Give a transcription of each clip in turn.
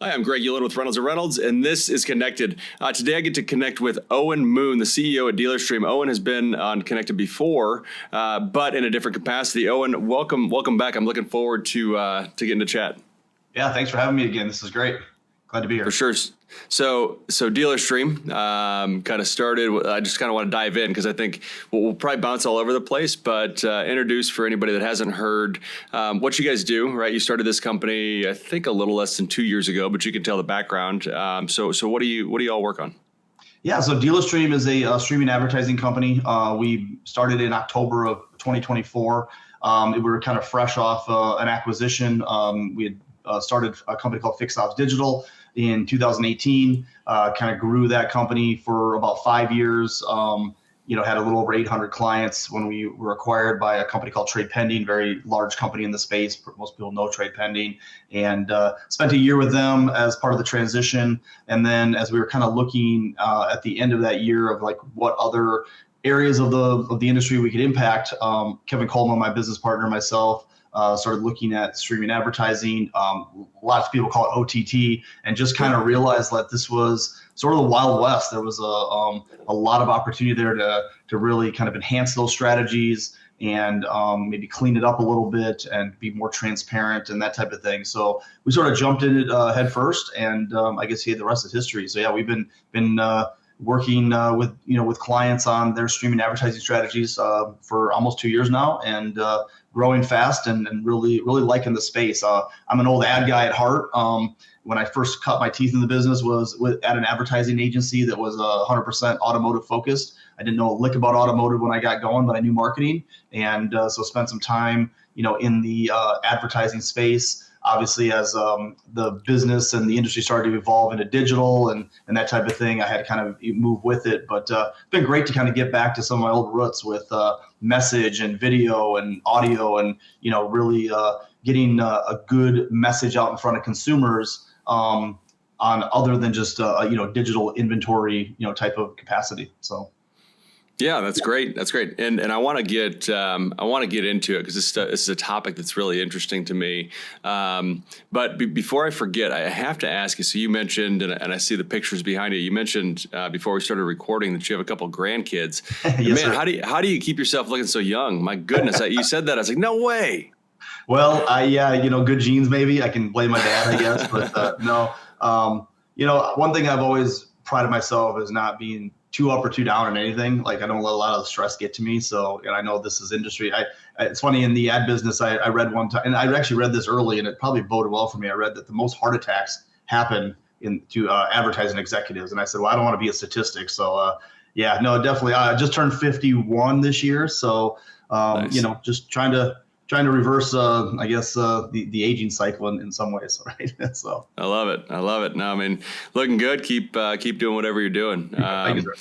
Hi, I'm Greg Ullin with Reynolds & Reynolds, and this is Connected. Today I get to connect with Owen Moon, the CEO at DealerStream. Owen has been on Connected before, but in a different capacity. Owen, welcome back. I'm looking forward to getting to chat. Yeah, thanks for having me again. This is great. Glad to be here. For sure. So DealerStream kind of started. I just kind of want to dive in because I think we'll probably bounce all over the place, but introduce for anybody that hasn't heard what you guys do, right? You started this company, I think, a little less than 2 years ago, but you can tell the background. So what do you all work on? Yeah, so DealerStream is a streaming advertising company. We started in October of 2024. We were kind of fresh off an acquisition. We had started a company called Fixed Ops Digital in 2018, kind of grew that company for about 5 years, had a little over 800 clients when we were acquired by a company called Trade Pending, very large company in the space. Most people know Trade Pending, and spent a year with them as part of the transition. And then as we were kind of looking at the end of that year of like what other areas of the industry we could impact, Kevin Coleman, my business partner, and myself, started looking at streaming advertising. Lots of people call it OTT, and just kind of realized that this was sort of the Wild West. There was a lot of opportunity there to really kind of enhance those strategies and maybe clean it up a little bit and be more transparent and that type of thing. So we sort of jumped in it head first, and I guess the rest is history. So yeah, we've been working with clients on their streaming advertising strategies for almost 2 years now, and growing fast and really liking the space. I'm an old ad guy at heart. When I first cut my teeth in the business was at an advertising agency that was 100% automotive focused. I didn't know a lick about automotive when I got going, but I knew marketing, and so spent some time in the advertising space. Obviously, as the business and the industry started to evolve into digital and that type of thing, I had to kind of move with it. But it's been great to kind of get back to some of my old roots with message and video and audio, and really getting a good message out in front of consumers on other than just digital inventory type of capacity. So. Yeah, that's great. That's great. And I want to get into it because this is a topic that's really interesting to me. But before I forget, I have to ask you. So you mentioned, and I see the pictures behind you. You mentioned before we started recording that you have a couple of grandkids. Yes, man, sir. how do you keep yourself looking so young? My goodness, you said that. I was like, no way. Well, good genes maybe. I can blame my dad, I guess, but no. One thing I've always prided myself is not being too up or too down on anything. Like I don't let a lot of the stress get to me. So, and I know this is industry. It's funny, in the ad business, I read one time, and I actually read this early, and it probably boded well for me. I read that the most heart attacks happen to advertising executives, and I said, well, I don't want to be a statistic. So, definitely. I just turned 51 this year, so Nice. just trying to reverse, the aging cycle in some ways, right? So I love it. No, I mean, looking good. Keep doing whatever you're doing. thank you, sir.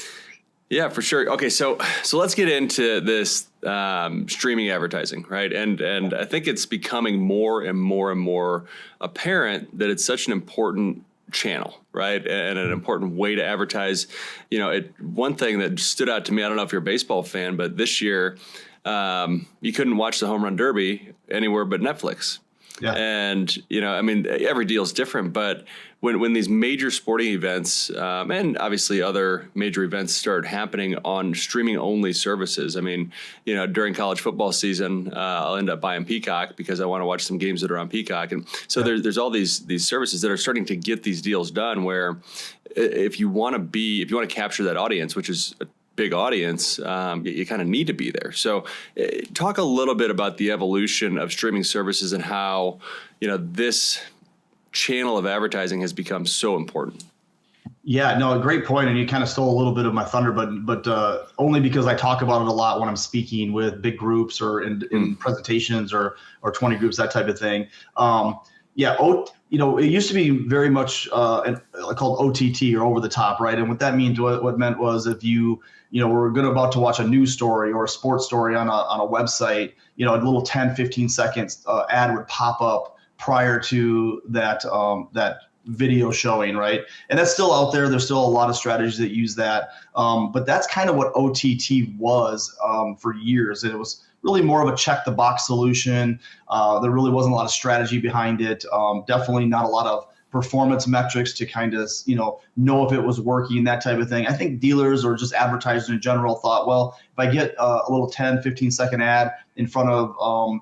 Yeah, for sure. Okay, so let's get into this streaming advertising, right? And I think it's becoming more and more apparent that it's such an important channel, right? And an important way to advertise. One thing that stood out to me, I don't know if you're a baseball fan, but this year you couldn't watch the Home Run Derby anywhere but Netflix. Yeah. And, every deal is different, but when these major sporting events and obviously other major events start happening on streaming only services, during college football season, I'll end up buying Peacock because I want to watch some games that are on Peacock. And so there's all these services that are starting to get these deals done where if you want to capture that audience, which is a big audience, you kind of need to be there. So talk a little bit about the evolution of streaming services and how, this channel of advertising has become so important. Yeah, no, a great point. And you kind of stole a little bit of my thunder, but only because I talk about it a lot when I'm speaking with big groups or in presentations or 20 groups, that type of thing. It used to be very much called OTT, or over the top, right? And what that means, what meant was if you were about to watch a news story or a sports story on a website, a little 10, 15 seconds ad would pop up prior to that video showing, right? And that's still out there. There's still a lot of strategies that use that. But that's kind of what OTT was for years. And it was really more of a check the box solution. There really wasn't a lot of strategy behind it. Definitely not a lot of performance metrics to kind of, know if it was working, that type of thing. I think dealers or just advertisers in general thought, well, if I get a little 10, 15-second ad in front of,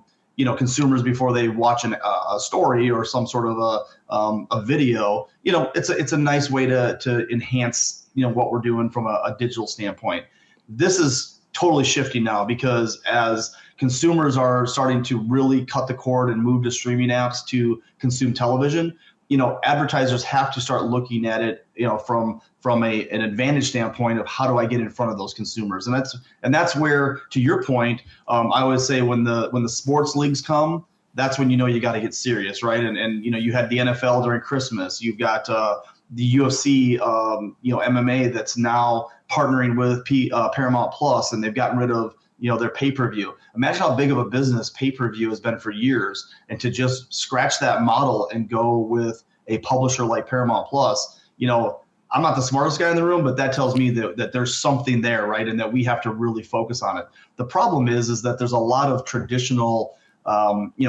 consumers before they watch a story or some sort of a video, it's a nice way to enhance, what we're doing from a digital standpoint. This is totally shifting now, because as consumers are starting to really cut the cord and move to streaming apps to consume television, advertisers have to start looking at it, from an advantage standpoint of how do I get in front of those consumers, and that's where, to your point, I always say when the sports leagues come, that's when you got to get serious, right? And you had the NFL during Christmas, you've got the UFC, MMA that's now partnering with Paramount Plus, and they've gotten rid of their pay-per-view. Imagine how big of a business pay-per-view has been for years, and to just scratch that model and go with a publisher like Paramount Plus, I'm not the smartest guy in the room, but that tells me that there's something there, right? And that we have to really focus on it. The problem is that there's a lot of traditional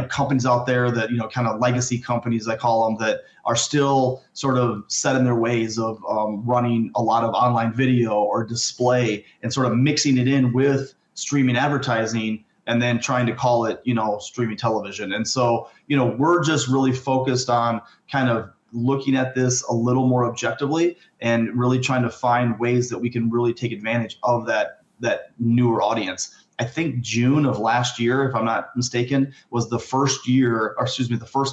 companies out there that, kind of legacy companies, I call them, that are still sort of set in their ways of running a lot of online video or display and sort of mixing it in with streaming advertising and then trying to call it, streaming television. And so, we're just really focused on kind of looking at this a little more objectively and really trying to find ways that we can really take advantage of that newer audience. I think June of last year, if I'm not mistaken, was the first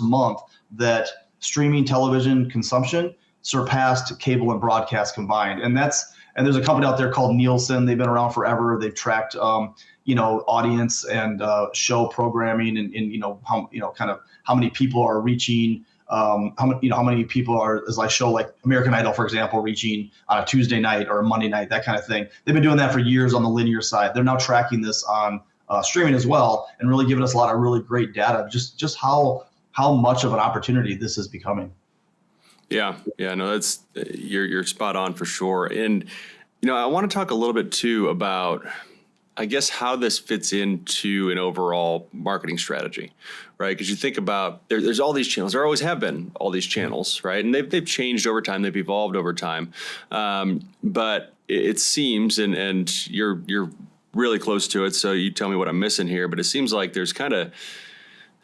month that streaming television consumption surpassed cable and broadcast combined. And there's a company out there called Nielsen. They've been around forever. They've tracked, audience and show programming and how many people are reaching. How many people are, as I show like American Idol, for example, reaching on a Tuesday night or a Monday night, that kind of thing. They've been doing that for years on the linear side. They're now tracking this on streaming as well, and really giving us a lot of really great data, just how much of an opportunity this is becoming. Yeah, no, that's you're spot on for sure. And I want to talk a little bit too about, I guess, how this fits into an overall marketing strategy, right? Because you think about there's all these channels. There always have been all these channels, right? And they've changed over time. They've evolved over time. But it seems, and you're really close to it, so you tell me what I'm missing here. But it seems like there's kind of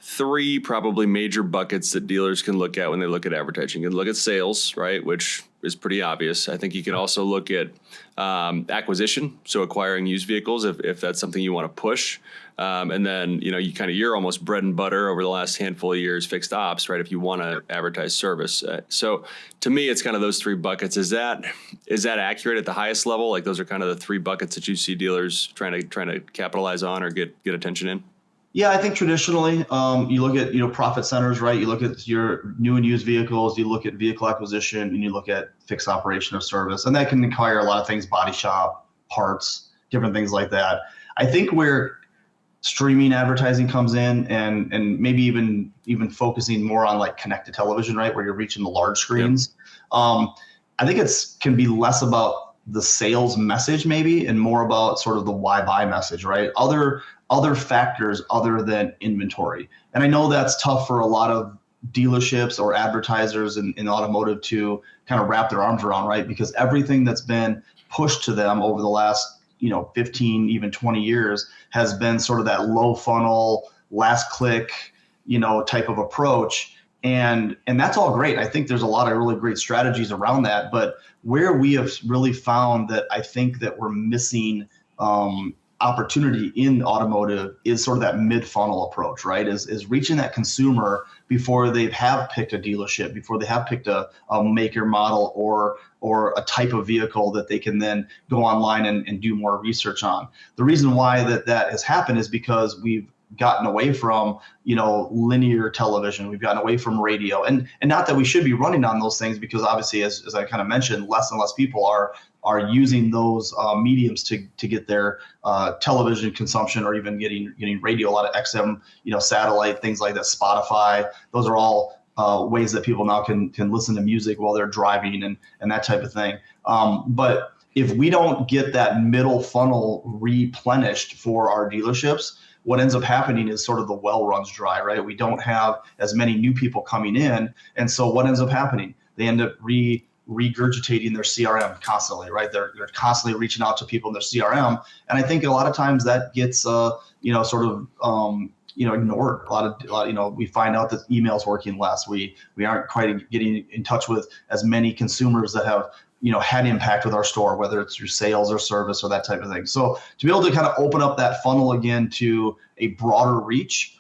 three probably major buckets that dealers can look at when they look at advertising. You can look at sales, right, which is pretty obvious. I think you can also look at acquisition, so acquiring used vehicles if that's something you want to push. And then, you're almost bread and butter over the last handful of years, fixed ops, right, if you want to advertise service. So to me, it's kind of those three buckets. Is that accurate at the highest level? Like those are kind of the three buckets that you see dealers trying to capitalize on or get attention in? Yeah, I think traditionally, you look at, profit centers, right? You look at your new and used vehicles, you look at vehicle acquisition, and you look at fixed operation of service. And that can require a lot of things, body shop, parts, different things like that. I think where streaming advertising comes in and maybe even focusing more on like connected television, right? Where you're reaching the large screens. Yep. I think can be less about the sales message maybe and more about sort of the why buy message, right? Other factors other than inventory. And I know that's tough for a lot of dealerships or advertisers in automotive to kind of wrap their arms around, right? Because everything that's been pushed to them over the last, 15, even 20 years has been sort of that low funnel, last click, type of approach. And that's all great. I think there's a lot of really great strategies around that. But where we have really found that I think that we're missing opportunity in automotive is sort of that mid-funnel approach, right? Is reaching that consumer before they have picked a dealership, before they have picked a maker, model, or a type of vehicle that they can then go online and do more research on. The reason why that has happened is because we've gotten away from, linear television. We've gotten away from radio, and not that we should be running on those things, because obviously, as I kind of mentioned, less and less people are using those mediums to get their television consumption, or even getting radio, a lot of XM, satellite, things like that, Spotify. Those are all ways that people now can listen to music while they're driving and that type of thing. But if we don't get that middle funnel replenished for our dealerships, what ends up happening is sort of the well runs dry, right? We don't have as many new people coming in. And so what ends up happening? They end up regurgitating their CRM constantly, right? They're constantly reaching out to people in their CRM. And I think a lot of times that gets, ignored. A lot, we find out that email's working less. We aren't quite getting in touch with as many consumers that have, had impact with our store, whether it's through sales or service or that type of thing. So to be able to kind of open up that funnel again to a broader reach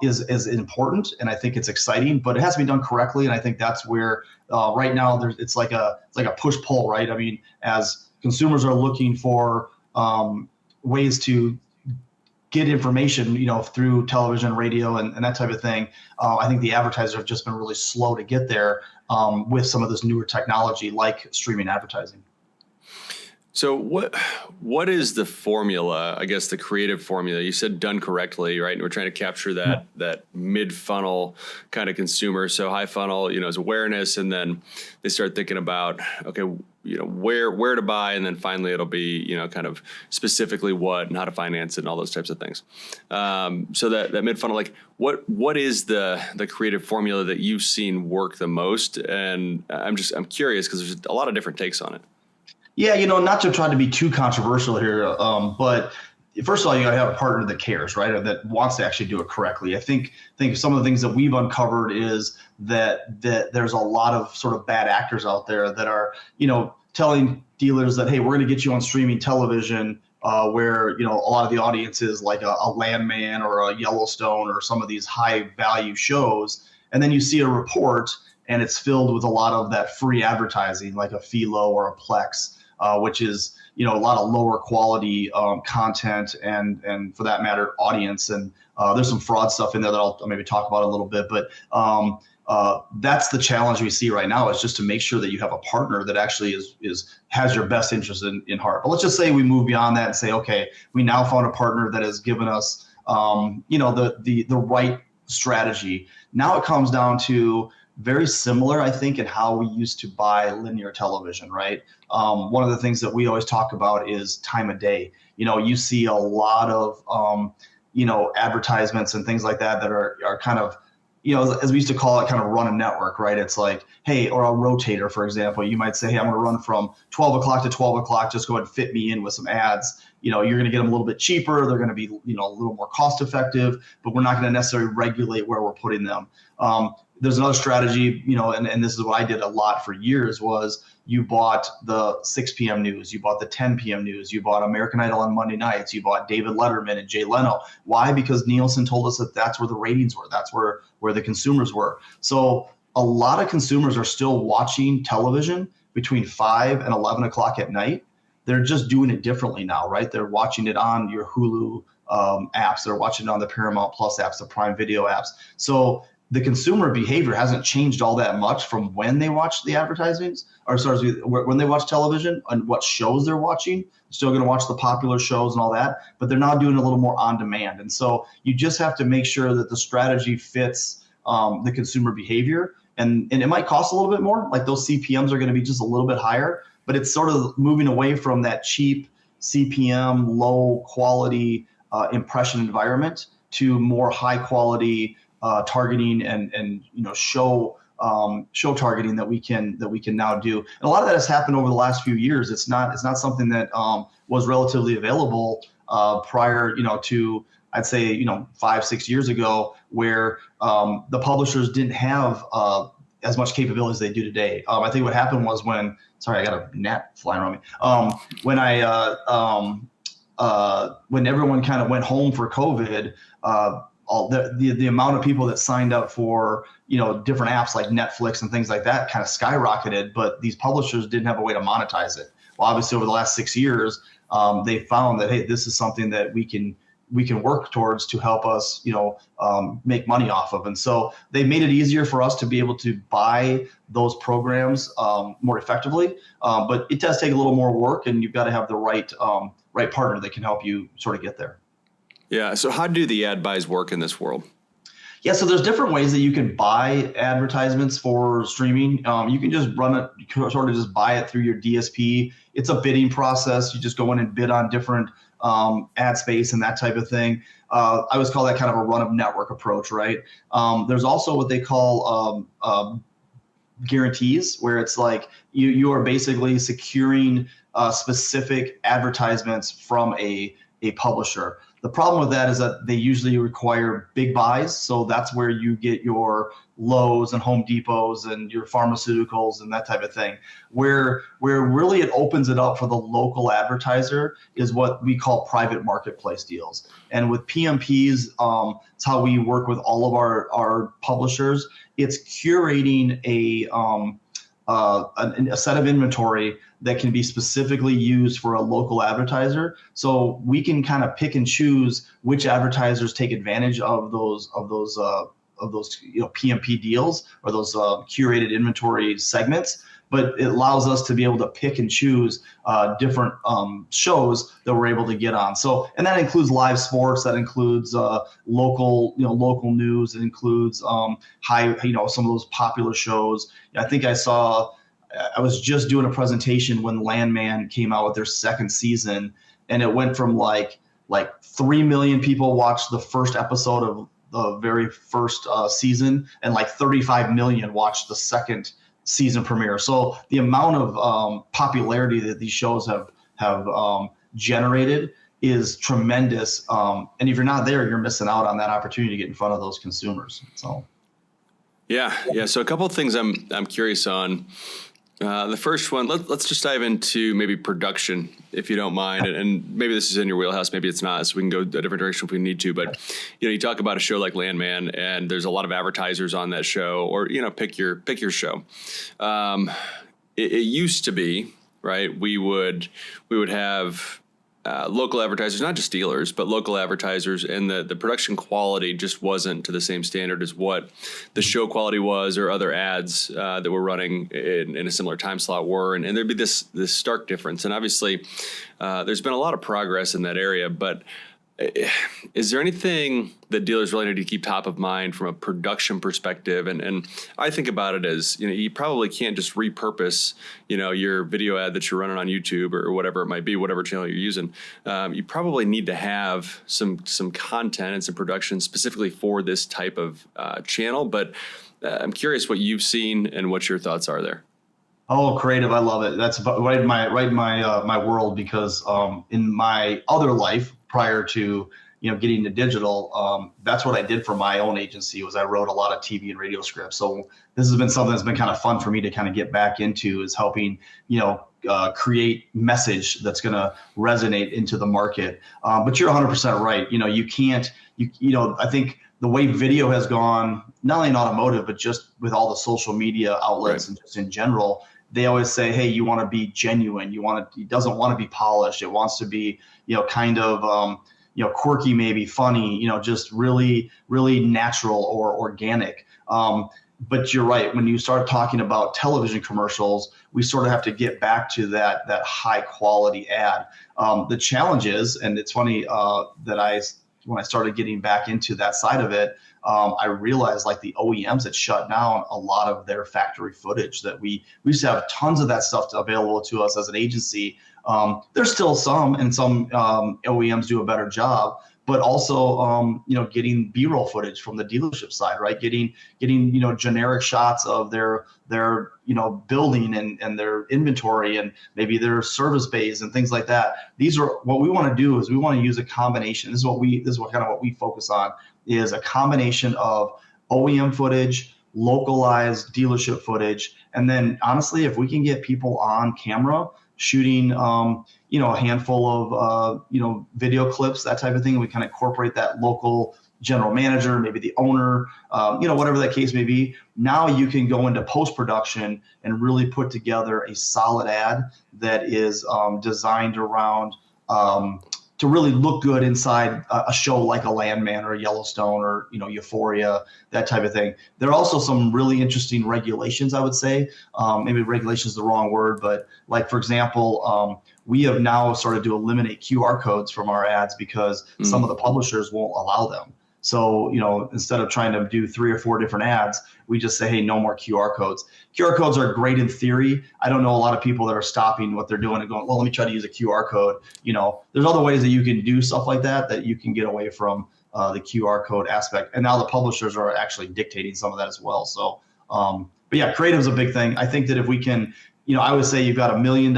is important, and I think it's exciting, but it has to be done correctly. And I think that's where right now it's like a push-pull, right? I mean, as consumers are looking for ways to get information, through television, radio, and that type of thing. I think the advertisers have just been really slow to get there with some of this newer technology like streaming advertising. So what is the formula, I guess the creative formula? You said done correctly, right? And we're trying to capture that mid-funnel kind of consumer. So high funnel, is awareness, and then they start thinking about, okay, where to buy, and then finally it'll be, kind of specifically what and how to finance it and all those types of things. So that mid-funnel, like what is the creative formula that you've seen work the most? And I'm curious because there's a lot of different takes on it. Yeah, not to try to be too controversial here, but first of all, you got to have a partner that cares, right? Or that wants to actually do it correctly. I think some of the things that we've uncovered is that there's a lot of sort of bad actors out there that are, telling dealers that, hey, we're going to get you on streaming television, where, a lot of the audience is like a Landman or a Yellowstone or some of these high value shows. And then you see a report and it's filled with a lot of that free advertising, like a Philo or a Plex, which is, a lot of lower quality content and for that matter, audience. And there's some fraud stuff in there that I'll maybe talk about a little bit. But that's the challenge we see right now, is just to make sure that you have a partner that actually has your best interest in heart. But let's just say we move beyond that and say, okay, we now found a partner that has given us, the right strategy. Now it comes down to very similar, I think, in how we used to buy linear television, right? One of the things that we always talk about is time of day. You see a lot of, advertisements and things like that are kind of, as we used to call it, kind of run a network, right? It's like, hey, or a rotator, for example, you might say, hey, I'm going to run from 12 o'clock to 12 o'clock. Just go ahead and fit me in with some ads. You're going to get them a little bit cheaper. They're going to be, a little more cost effective, but we're not going to necessarily regulate where we're putting them. There's another strategy, and this is what I did a lot for years, was you bought the 6 p.m. news, you bought the 10 p.m. news, you bought American Idol on Monday nights, you bought David Letterman and Jay Leno. Why? Because Nielsen told us that that's where the ratings were. That's where the consumers were. So a lot of consumers are still watching television between 5 and 11 o'clock at night. They're just doing it differently now, right? They're watching it on your Hulu apps. They're watching it on the Paramount Plus apps, the Prime Video apps. So the consumer behavior hasn't changed all that much from when they watch the advertisements, or sorry, when they watch television and what shows they're watching. Still going to watch the popular shows and all that, but they're now doing a little more on demand. And so you just have to make sure that the strategy fits the consumer behavior. And it might cost a little bit more, like those CPMs are going to be just a little bit higher, but it's sort of moving away from that cheap CPM, low quality impression environment to more high quality targeting and show targeting that we can now do. And a lot of that has happened over the last few years. It's not something that was relatively available prior to, I'd say, 5-6 years ago, where the publishers didn't have as much capability as they do today. I think what happened was when I got a gnat flying around me. When everyone kind of went home for COVID, the amount of people that signed up for different apps like Netflix and things like that kind of skyrocketed, but these publishers didn't have a way to monetize it. Well, obviously over the last 6 years, they found that, hey, this is something that we can work towards to help us make money off of. And so they made it easier for us to be able to buy those programs more effectively, but it does take a little more work, and you've got to have the right partner that can help you sort of get there. Yeah. So how do the ad buys work in this world? Yeah, so there's different ways that you can buy advertisements for streaming. You can just run it, sort of just buy it through your DSP. It's a bidding process. You just go in and bid on different ad space and that type of thing. I always call that kind of a run of network approach, right? There's also what they call guarantees, where it's like you are basically securing specific advertisements from a publisher. The problem with that is that they usually require big buys. So that's where you get your Lowe's and Home Depots and your pharmaceuticals and that type of thing. Where really it opens it up for the local advertiser is what we call private marketplace deals. And with PMPs, it's how we work with all of our publishers. It's curating a set of inventory that can be specifically used for a local advertiser. So we can kind of pick and choose which advertisers take advantage of those PMP deals or those curated inventory segments. But it allows us to be able to pick and choose different shows that we're able to get on. So, and that includes live sports, that includes local news, it includes some of those popular shows. I think I was just doing a presentation when Landman came out with their second season, and it went from like 3 million people watched the first episode of the very first season, and like 35 million watched the second season premiere. So the amount of popularity that these shows have generated is tremendous. And if you're not there, you're missing out on that opportunity to get in front of those consumers. So. Yeah. So a couple of things I'm curious on. The first one, let's just dive into maybe production, if you don't mind, and maybe this is in your wheelhouse, maybe it's not, so we can go a different direction if we need to. But you talk about a show like Landman, and there's a lot of advertisers on that show, or pick your show. It used to be, right? We would have local advertisers, not just dealers, but local advertisers, and the production quality just wasn't to the same standard as what the show quality was or other ads that were running in a similar time slot were, and there'd be this stark difference. And obviously, there's been a lot of progress in that area, but is there anything that dealers really need to keep top of mind from a production perspective? And I think about it as, you probably can't just repurpose, your video ad that you're running on YouTube or whatever it might be, whatever channel you're using. You probably need to have some content and some production specifically for this type of channel. But I'm curious what you've seen and what your thoughts are there. Oh, creative! I love it. That's right in my world, because in my other life prior to getting to digital, that's what I did for my own agency. Was I wrote a lot of TV and radio scripts. So this has been something that's been kind of fun for me to kind of get back into, is helping create message that's going to resonate into the market. But you're 100% right. You can't. I think the way video has gone, not only in automotive, but just with all the social media outlets, right, and just in general. They always say, hey, you want to be genuine. It doesn't want to be polished. It wants to be, kind of, quirky, maybe funny, just really, really natural or organic. But you're right. When you start talking about television commercials, we sort of have to get back to that high quality ad. The challenge is, and it's funny that when I started getting back into that side of it, I realized like the OEMs had shut down a lot of their factory footage that we used to have tons of that stuff available to us as an agency. There's still some, and some OEMs do a better job, but also, getting B-roll footage from the dealership side, right? Getting generic shots of their building and their inventory and maybe their service bays and things like that. These are what we want to do, is we want to use a combination. This is what we focus on, is a combination of OEM footage, localized dealership footage, and then honestly, if we can get people on camera shooting, a handful of, video clips, that type of thing, and we kind of incorporate that local general manager, maybe the owner, whatever that case may be. Now you can go into post-production and really put together a solid ad that is designed around to really look good inside a show like a Landman or a Yellowstone or Euphoria, that type of thing. There are also some really interesting regulations, I would say. Maybe regulation is the wrong word, but like, for example, we have now started to eliminate QR codes from our ads because some of the publishers won't allow them. So, instead of trying to do 3 or 4 different ads, we just say, hey, no more QR codes. QR codes are great in theory. I don't know a lot of people that are stopping what they're doing and going, well, let me try to use a QR code. There's other ways that you can do stuff like that you can get away from the QR code aspect. And now the publishers are actually dictating some of that as well. So, but yeah, creative is a big thing. I think that if we can, I would say you've got $1 million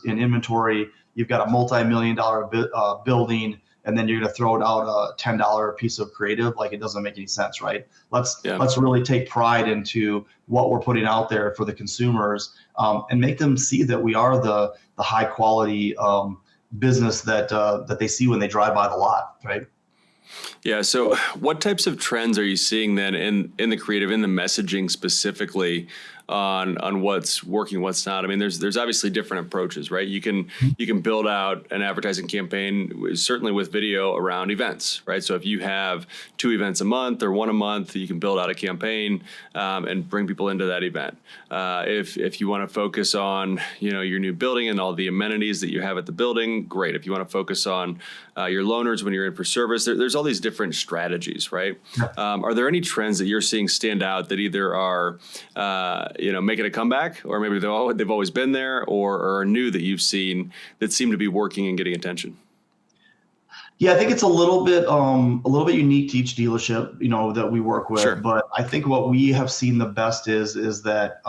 in inventory, you've got a multi-million-dollar building, and then you're going to throw out a $10 piece of creative. Like, it doesn't make any sense, right? Let's really take pride into what we're putting out there for the consumers, and make them see that we are the high quality business that they see when they drive by the lot, right? Yeah. So what types of trends are you seeing then in the creative, in the messaging specifically, on what's working, what's not? I mean, there's obviously different approaches, right? You can build out an advertising campaign, certainly with video around events, right? So if you have 2 events a month or 1 a month, you can build out a campaign and bring people into that event. If you want to focus on your new building and all the amenities that you have at the building, great. If you want to focus on your loaners when you're in for service, there's all these different strategies, right? Are there any trends that you're seeing stand out that either are making a comeback, or maybe they've always been there, or are new that you've seen that seem to be working and getting attention? Yeah, I think it's a little bit unique to each dealership, that we work with. Sure. But I think what we have seen the best is that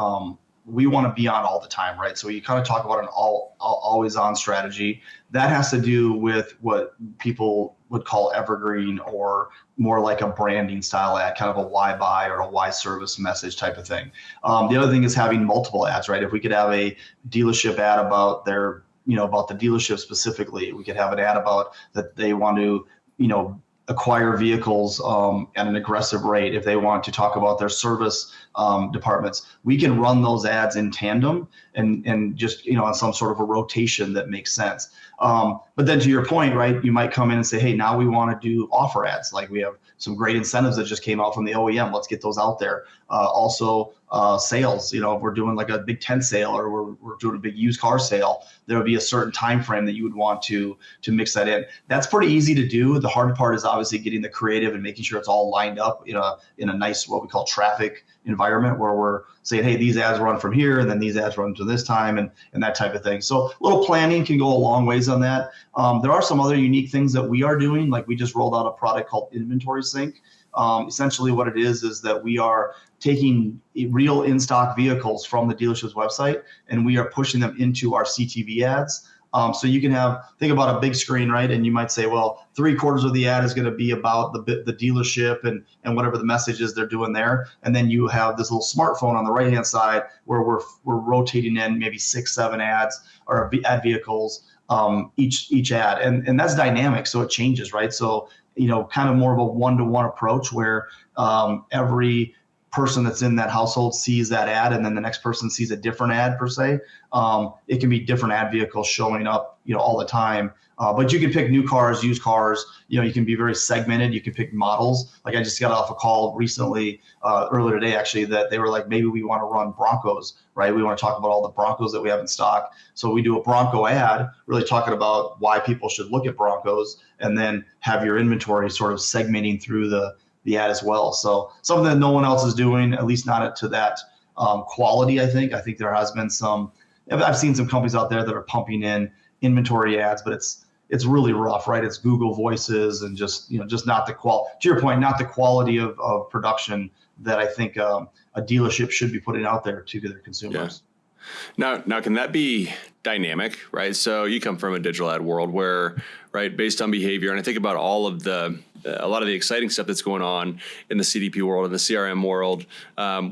we want to be on all the time, right? So you kind of talk about an always on strategy. That has to do with what people would call evergreen, or more like a branding style ad, kind of a why buy or a why service message type of thing. The other thing is having multiple ads, right? If we could have a dealership ad about their, about the dealership specifically, we could have an ad about that they want to, acquire vehicles at an aggressive rate. If they want to talk about their service departments, we can run those ads in tandem and just, on some sort of a rotation that makes sense. But then to your point, right, you might come in and say, hey, now we want to do offer ads. Like, we have some great incentives that just came out from the OEM. Let's get those out there. Also, sales, if we're doing like a big tent sale, or we're doing a big used car sale, there would be a certain time frame that you would want to mix that in. That's pretty easy to do. The hard part is obviously getting the creative and making sure it's all lined up in a nice, what we call traffic environment, where we're saying, hey, these ads run from here, and then these ads run to this time, and that type of thing. So a little planning can go a long ways on that. There are some other unique things that we are doing. Like, we just rolled out a product called Inventory Sync. Essentially what it is that we are taking real in-stock vehicles from the dealership's website, and we are pushing them into our CTV ads. So you can think about a big screen, right? And you might say, well, 3/4 of the ad is going to be about the dealership and whatever the message is they're doing there. And then you have this little smartphone on the right-hand side where we're rotating in maybe 6, 7 ads or ad vehicles each ad. And that's dynamic, so it changes, right? So, kind of more of a one-to-one approach where every person that's in that household sees that ad, and then the next person sees a different ad per se. It can be different ad vehicles showing up, all the time. But you can pick new cars, used cars. You can be very segmented. You can pick models. Like, I just got off a call recently, earlier today actually, that they were like, maybe we want to run Broncos, right? We want to talk about all the Broncos that we have in stock. So we do a Bronco ad, really talking about why people should look at Broncos, and then have your inventory sort of segmenting through the ad as well. So something that no one else is doing, at least not to that quality. I think there has been I've seen some companies out there that are pumping in inventory ads, but it's really rough, right? It's Google Voices, and just not the quality, to your point, not the quality of production that I think a dealership should be putting out there to their consumers. Yeah. Now, can that be dynamic, right? So you come from a digital ad world where, right, based on behavior, and I think about a lot of the exciting stuff that's going on in the CDP world and the CRM world,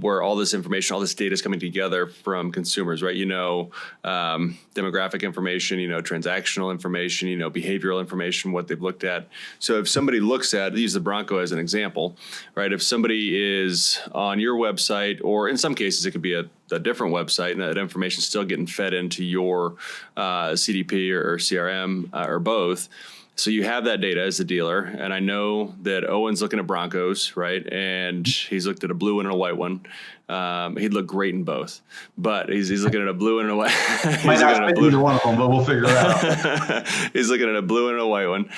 where all this information, all this data is coming together from consumers, right? Demographic information, transactional information, behavioral information, what they've looked at. So if somebody looks at, use the Bronco as an example, right? If somebody is on your website, or in some cases it could be a different website, and that information is still getting fed into your CDP or CRM or both. So you have that data as a dealer, and I know that Owen's looking at Broncos, right? And he's looked at a blue one and a white one. He'd look great in both, but he's looking at a blue and a white. Might not fit either one of them, but we'll figure it out. He's looking at a blue and a white one.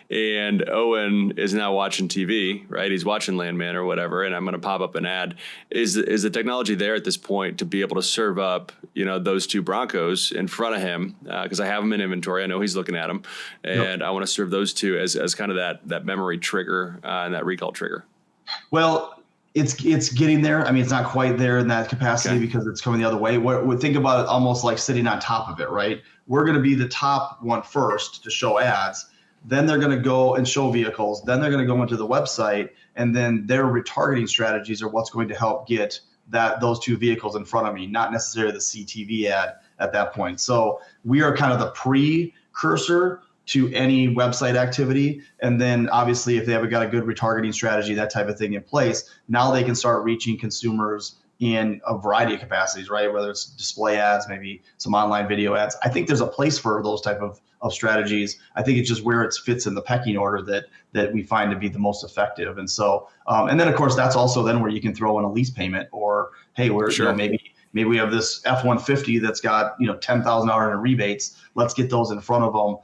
And Owen is now watching TV, right? He's watching Landman or whatever, and I'm going to pop up an ad. Is the technology there at this point to be able to serve up, those two Broncos in front of him? Because I have them in inventory. I know he's looking at them, and I want to serve those two as kind of that memory trigger and that recall trigger. Well, it's getting there. I mean, it's not quite there in that capacity because it's coming the other way. Think about it almost like sitting on top of it, right? We're going to be the top one first to show ads. Then they're going to go and show vehicles. Then they're going to go into the website, and then their retargeting strategies are what's going to help get those two vehicles in front of me, not necessarily the CTV ad at that point. So we are kind of the precursor to any website activity. And then obviously if they have got a good retargeting strategy, that type of thing in place, now they can start reaching consumers in a variety of capacities, right? Whether it's display ads, maybe some online video ads. I think there's a place for those type of strategies. I think it's just where it fits in the pecking order that we find to be the most effective. And so, and then of course, that's also then where you can throw in a lease payment, or, hey, maybe we have this F-150 that's got, $10,000 in rebates. Let's get those in front of them.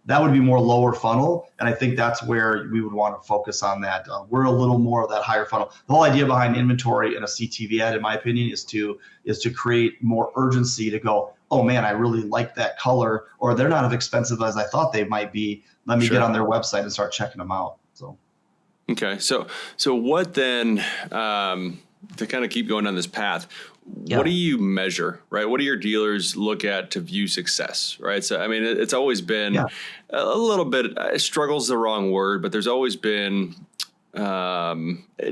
That would be more lower funnel. And I think that's where we would want to focus on that. We're a little more of that higher funnel. The whole idea behind inventory and a CTV ad, in my opinion, is to create more urgency to go, oh man, I really like that color, or they're not as expensive as I thought they might be. Let me get on their website and start checking them out. So. Okay. So what then, to kind of keep going down this path, what do you measure, right? What do your dealers look at to view success, right? So, I mean, it's always been a little bit, struggle's the wrong word, but there's always been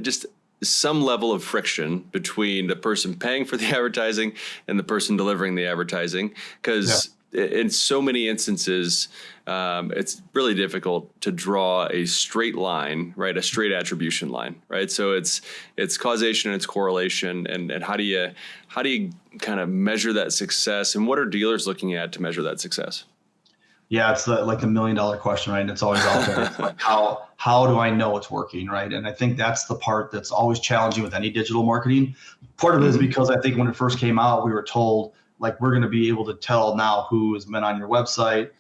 just some level of friction between the person paying for the advertising and the person delivering the advertising. Because in so many instances, it's really difficult to draw a straight line, right? A straight attribution line, right? So it's causation and it's correlation, and how do you kind of measure that success, and what are dealers looking at to measure that success? Yeah, it's like the $1 million question, right? And it's always out there. It's like, how do I know it's working, right? And I think that's the part that's always challenging with any digital marketing. Part of it is because I think when it first came out, we were told, like, we're going to be able to tell now who has been on your website,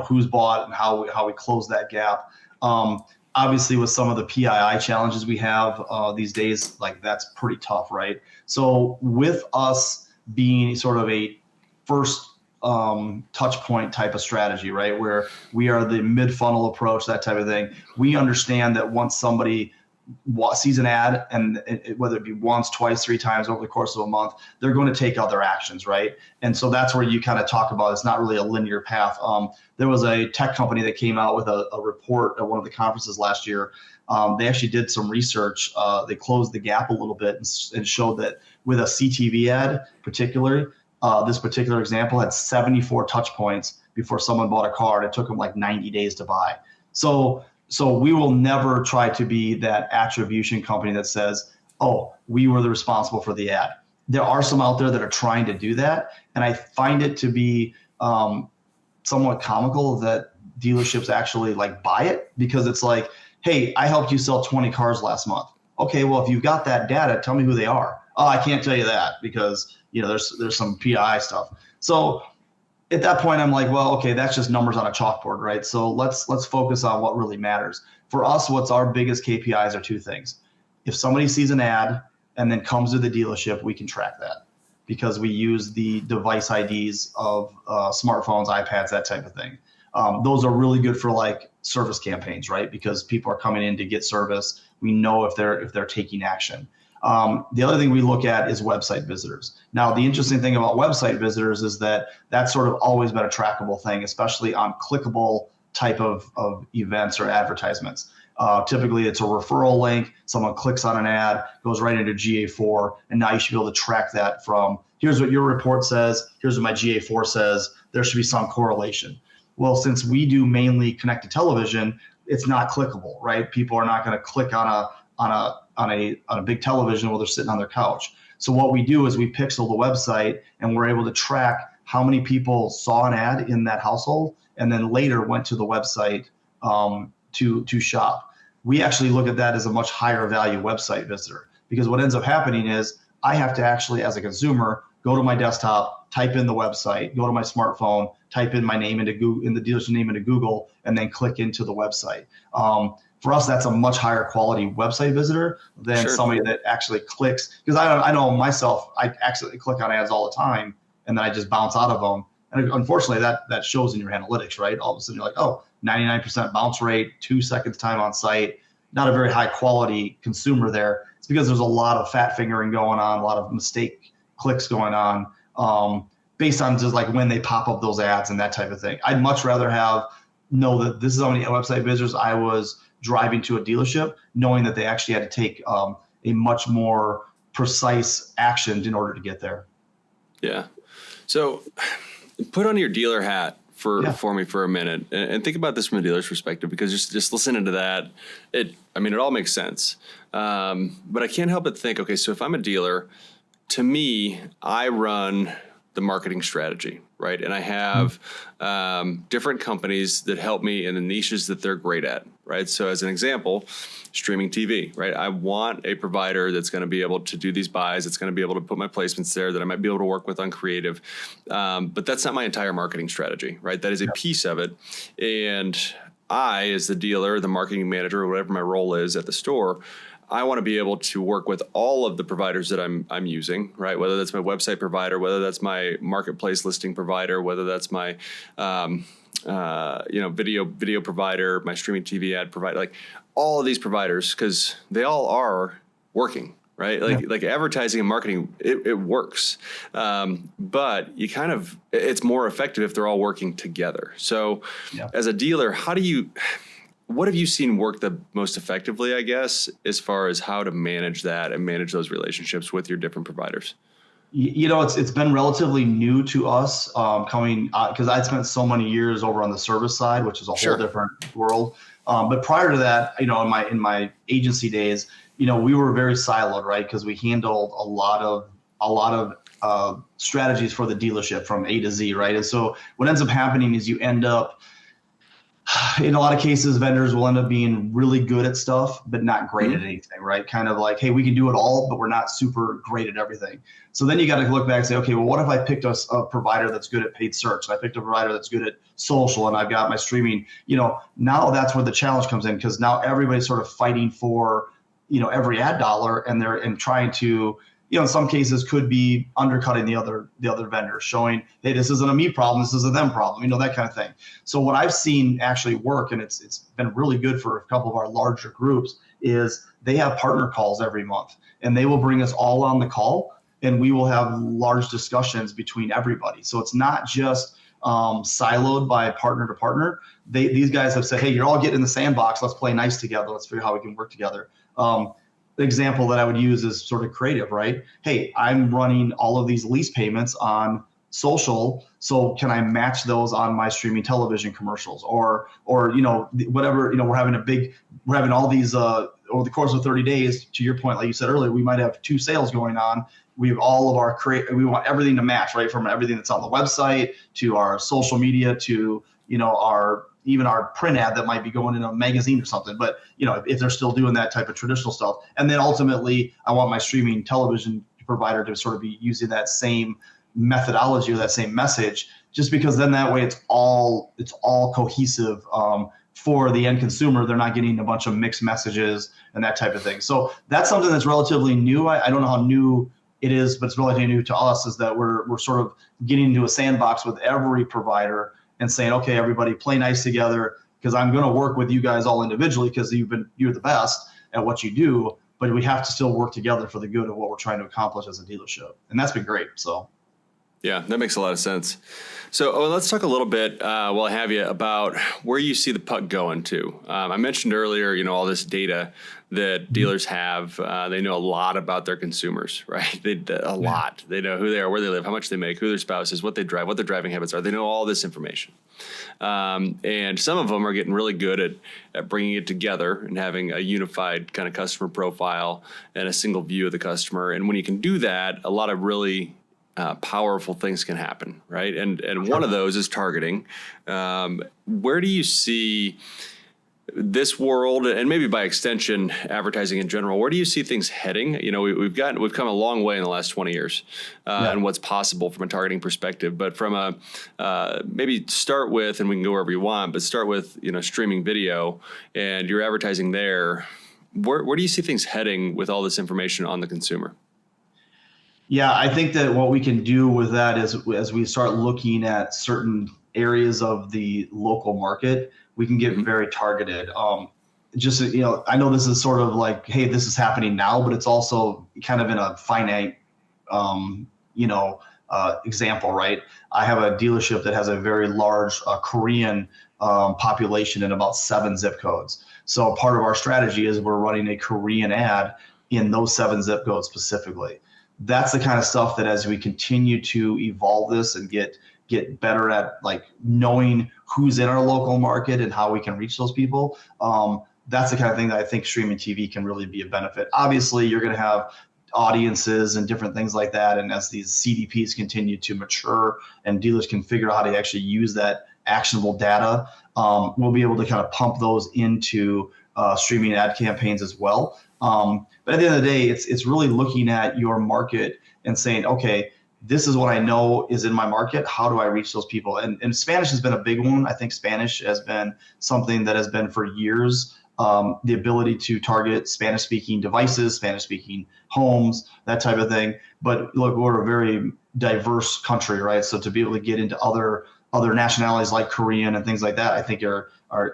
who's bought, and how we close that gap. Obviously, with some of the PII challenges we have these days, like, that's pretty tough, right? So with us being sort of a first touch point type of strategy, right, where we are the mid funnel approach, that type of thing, we understand that once somebody sees an ad, and whether it be once, twice, 3 times over the course of a month, they're going to take other actions, right? And so that's where you kind of talk about it's not really a linear path. There was a tech company that came out with a report at one of the conferences last year. They actually did some research. They closed the gap a little bit and showed that with a CTV ad, particularly, this particular example had 74 touch points before someone bought a car, and it took them like 90 days to buy. So we will never try to be that attribution company that says, oh, we were the responsible for the ad. There are some out there that are trying to do that, and I find it to be somewhat comical that dealerships actually like buy it, because it's like, hey, I helped you sell 20 cars last month. Okay, well, if you've got that data, tell me who they are. Oh, I can't tell you that because there's some PI stuff. So at that point, I'm like, well, okay, that's just numbers on a chalkboard, right? So let's focus on what really matters. For us, what's our biggest KPIs are 2 things. If somebody sees an ad and then comes to the dealership, we can track that because we use the device IDs of smartphones, iPads, that type of thing. Those are really good for like service campaigns, right? Because people are coming in to get service. We know if they're taking action. The other thing we look at is website visitors. Now, the interesting thing about website visitors is that that's sort of always been a trackable thing, especially on clickable type of events or advertisements. Typically, it's a referral link. Someone clicks on an ad, goes right into GA4, and now you should be able to track that from, here's what your report says, here's what my GA4 says. There should be some correlation. Well, since we do mainly connected television, it's not clickable, right? People are not going to click on a big television while they're sitting on their couch. So what we do is we pixel the website, and we're able to track how many people saw an ad in that household and then later went to the website to shop. We actually look at that as a much higher value website visitor, because what ends up happening is I have to actually, as a consumer, go to my desktop, type in the website, go to my smartphone, type in my name into Google, in the dealer's name into Google, and then click into the website. For us, that's a much higher quality website visitor than somebody that actually clicks. Because I know myself, I accidentally click on ads all the time, and then I just bounce out of them. And unfortunately, that shows in your analytics, right? All of a sudden, you're like, oh, 99% bounce rate, 2 seconds time on site, not a very high quality consumer there. It's because there's a lot of fat fingering going on, a lot of mistake clicks going on, based on just like when they pop up those ads and that type of thing. I'd much rather know that this is how many website visitors I was driving to a dealership, knowing that they actually had to take a much more precise action in order to get there. Yeah. So put on your dealer hat for me for a minute and think about this from a dealer's perspective, because just listening to that, it all makes sense. But I can't help but think, okay, so if I'm a dealer, to me, I run the marketing strategy, right? And I have different companies that help me in the niches that they're great at, right? So as an example, streaming TV, right? I want a provider that's going to be able to do these buys. It's going to be able to put my placements there that I might be able to work with on creative. But that's not my entire marketing strategy, right? That is a piece of it. And I, as the dealer, the marketing manager, or whatever my role is at the store, I want to be able to work with all of the providers that I'm using, right? Whether that's my website provider, whether that's my marketplace listing provider, whether that's my video provider, my streaming TV ad provider, like all of these providers, because they all are working, right? Like advertising and marketing, it works, but it's more effective if they're all working together. So, as a dealer, what have you seen work the most effectively, I guess, as far as how to manage that and manage those relationships with your different providers? It's been relatively new to us, coming because I'd spent so many years over on the service side, which is a whole different world. But prior to that, in my agency days, we were very siloed, right? Because we handled a lot of strategies for the dealership from A to Z, right? And so what ends up happening is you end up, in a lot of cases, vendors will end up being really good at stuff, but not great at anything, right? Kind of like, hey, we can do it all, but we're not super great at everything. So then you got to look back and say, okay, well, what if I picked a provider that's good at paid search, and I picked a provider that's good at social, and I've got my streaming, now that's where the challenge comes in, because now everybody's sort of fighting for, every ad dollar, and trying to, in some cases could be undercutting the other vendors, showing, hey, this isn't a me problem, this is a them problem, that kind of thing. So what I've seen actually work, and it's been really good for a couple of our larger groups, is they have partner calls every month, and they will bring us all on the call, and we will have large discussions between everybody. So it's not just siloed by partner to partner. These guys have said, hey, you're all getting in the sandbox, let's play nice together, let's figure out how we can work together. The example that I would use is sort of creative, right? Hey, I'm running all of these lease payments on social, so can I match those on my streaming television commercials, or whatever, we're having all these over the course of 30 days, to your point, like you said earlier, we might have 2 sales going on. We have all of our we want everything to match, right? From everything that's on the website to our social media to, even our print ad that might be going in a magazine or something. But, if they're still doing that type of traditional stuff. And then ultimately, I want my streaming television provider to sort of be using that same methodology or that same message, just because then that way it's all cohesive for the end consumer. They're not getting a bunch of mixed messages and that type of thing. So that's something that's relatively new. I don't know how new it is, but it's relatively new to us, is that we're sort of getting into a sandbox with every provider and saying, okay, everybody play nice together, because I'm going to work with you guys all individually because you're the best at what you do, but we have to still work together for the good of what we're trying to accomplish as a dealership. And that's been great. So. Yeah, that makes a lot of sense. So Owen, let's talk a little bit while I have you about where you see the puck going to. I mentioned earlier, all this data that dealers have. They know a lot about their consumers, right? A lot. They know who they are, where they live, how much they make, who their spouse is, what they drive, what their driving habits are. They know all this information. And some of them are getting really good at bringing it together and having a unified kind of customer profile and a single view of the customer. And when you can do that, a lot of really powerful things can happen, right? And one of those is targeting. Where do you see this world, and maybe by extension, advertising in general? Where do you see things heading? You know, we've come a long way in the last 20 years, and what's possible from a targeting perspective. But from a maybe start with, and we can go wherever you want, but start with streaming video, and you're advertising there. Where do you see things heading with all this information on the consumer? Yeah, I think that what we can do with that is, as we start looking at certain areas of the local market, we can get very targeted. Just, I know this is sort of like, hey, this is happening now, but it's also kind of in a finite, example, right? I have a dealership that has a very large Korean population in about 7 zip codes. So part of our strategy is we're running a Korean ad in those 7 zip codes specifically. That's the kind of stuff that, as we continue to evolve this and get better at like knowing who's in our local market and how we can reach those people, that's the kind of thing that I think streaming TV can really be a benefit. Obviously, you're going to have audiences and different things like that, and as these CDPs continue to mature and dealers can figure out how to actually use that actionable data, we'll be able to kind of pump those into streaming ad campaigns as well. But at the end of the day, it's really looking at your market and saying, okay, this is what I know is in my market. How do I reach those people? And Spanish has been a big one. I think Spanish has been something that has been for years, the ability to target Spanish-speaking devices, Spanish-speaking homes, that type of thing. But look, we're a very diverse country, right? So to be able to get into other nationalities like Korean and things like that, I think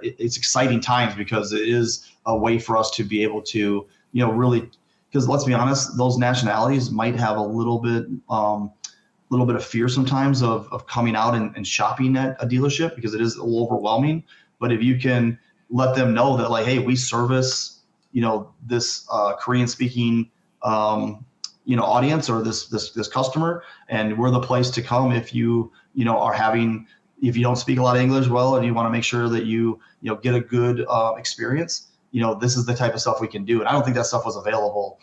it's exciting times, because it is a way for us to be able to, really, because let's be honest, those nationalities might have a little bit of fear sometimes of coming out and shopping at a dealership, because it is a little overwhelming. But if you can let them know that, like, hey, we service, this Korean speaking, audience, or this customer, and we're the place to come if you if you don't speak a lot of English well, and you want to make sure that you get a good experience, this is the type of stuff we can do. And I don't think that stuff was available,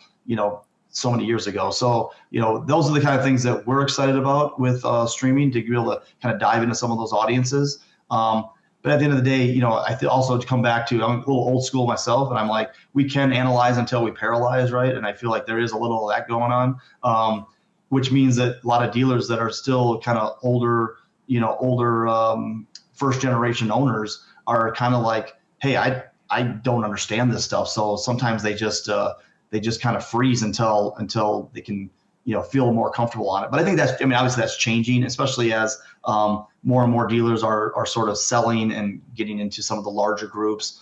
so many years ago. So, those are the kind of things that we're excited about with streaming, to be able to kind of dive into some of those audiences. But at the end of the day, I also to come back to, I'm a little old school myself, and I'm like, we can analyze until we paralyze, right? And I feel like there is a little of that going on, which means that a lot of dealers that are still kind of older first generation owners are kind of like, hey, I don't understand this stuff. So sometimes they just kind of freeze until they can, feel more comfortable on it. But I think obviously that's changing, especially as more and more dealers are sort of selling and getting into some of the larger groups.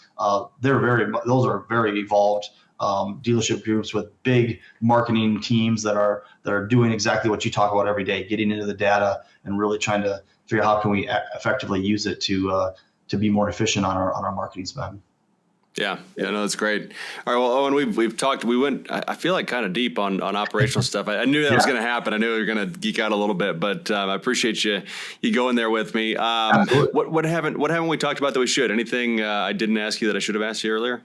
Those are very evolved dealership groups with big marketing teams that are doing exactly what you talk about every day, getting into the data and really trying to figure out how can we effectively use it to be more efficient on our marketing spend. Yeah, no, that's great. All right, well, Owen, we've talked. We went, I feel like, kind of deep on operational stuff. I knew that was going to happen. I knew we were going to geek out a little bit, but I appreciate you going there with me. What haven't we talked about that we should? Anything I didn't ask you that I should have asked you earlier?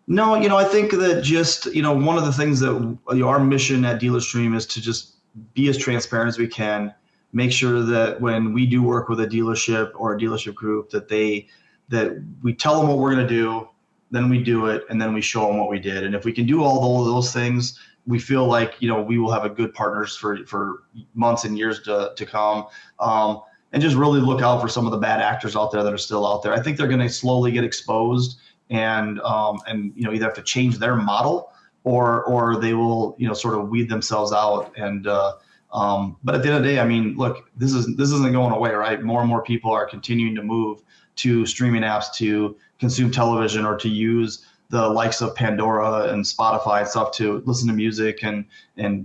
No, I think that just one of the things that our mission at DealerStream is to just be as transparent as we can. Make sure that when we do work with a dealership or a dealership group, that we tell them what we're going to do. Then we do it, and then we show them what we did. And if we can do all of those things, we feel like we will have a good partners for months and years to come. And just really look out for some of the bad actors out there that are still out there. I think they're going to slowly get exposed, and either have to change their model, or they will sort of weed themselves out. And but at the end of the day, look, this isn't going away, right? More and more people are continuing to move to streaming apps to consume television, or to use the likes of Pandora and Spotify and stuff to listen to music and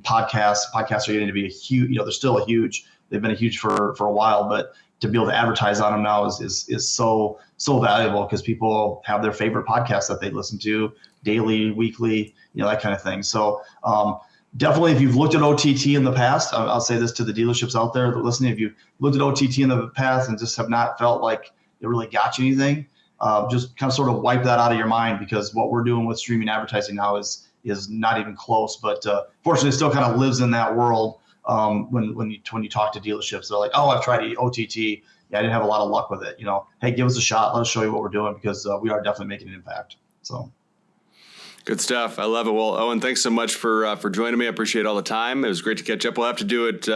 podcasts. Podcasts are getting to be a huge, they've been a huge for a while, but to be able to advertise on them now is so valuable, because people have their favorite podcasts that they listen to daily, weekly, that kind of thing. So definitely, if you've looked at OTT in the past, I'll say this to the dealerships out there that are listening, if you've looked at OTT in the past and just have not felt like it really got you anything, just kind of sort of wipe that out of your mind, because what we're doing with streaming advertising now is not even close. But fortunately, it still kind of lives in that world when you talk to dealerships. They're like, oh, I've tried OTT. Yeah, I didn't have a lot of luck with it. Hey, give us a shot. Let us show you what we're doing, because we are definitely making an impact. So. Good stuff. I love it. Well, Owen, thanks so much for joining me. I appreciate all the time. It was great to catch up. We'll have to do it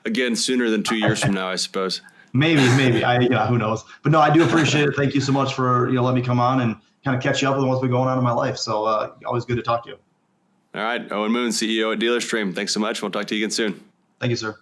again sooner than 2 years from now, I suppose. Maybe. Who knows? But no, I do appreciate it. Thank you so much for letting me come on and kind of catch you up with what's been going on in my life. So always good to talk to you. All right, Owen Moon, CEO at DealerStream. Thanks so much. We'll talk to you again soon. Thank you, sir.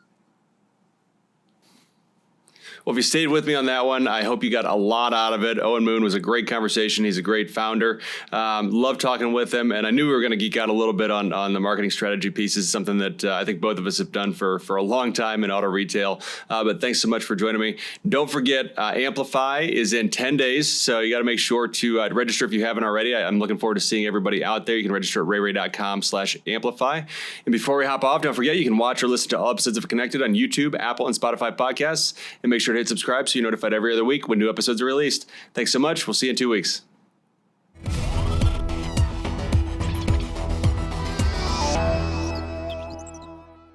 Well, if you stayed with me on that one, I hope you got a lot out of it. Owen Moon was a great conversation. He's a great founder. Love talking with him, and I knew we were going to geek out a little bit on the marketing strategy pieces, something that I think both of us have done for a long time in auto retail. But thanks so much for joining me. Don't forget, Amplify is in 10 days, so you got to make sure to register if you haven't already. I'm looking forward to seeing everybody out there. You can register at rayray.com/amplify. And before we hop off, don't forget you can watch or listen to all episodes of Connected on YouTube, Apple, and Spotify podcasts. And make sure to hit subscribe so you're notified every other week when new episodes are released. Thanks so much. We'll see you in 2 weeks.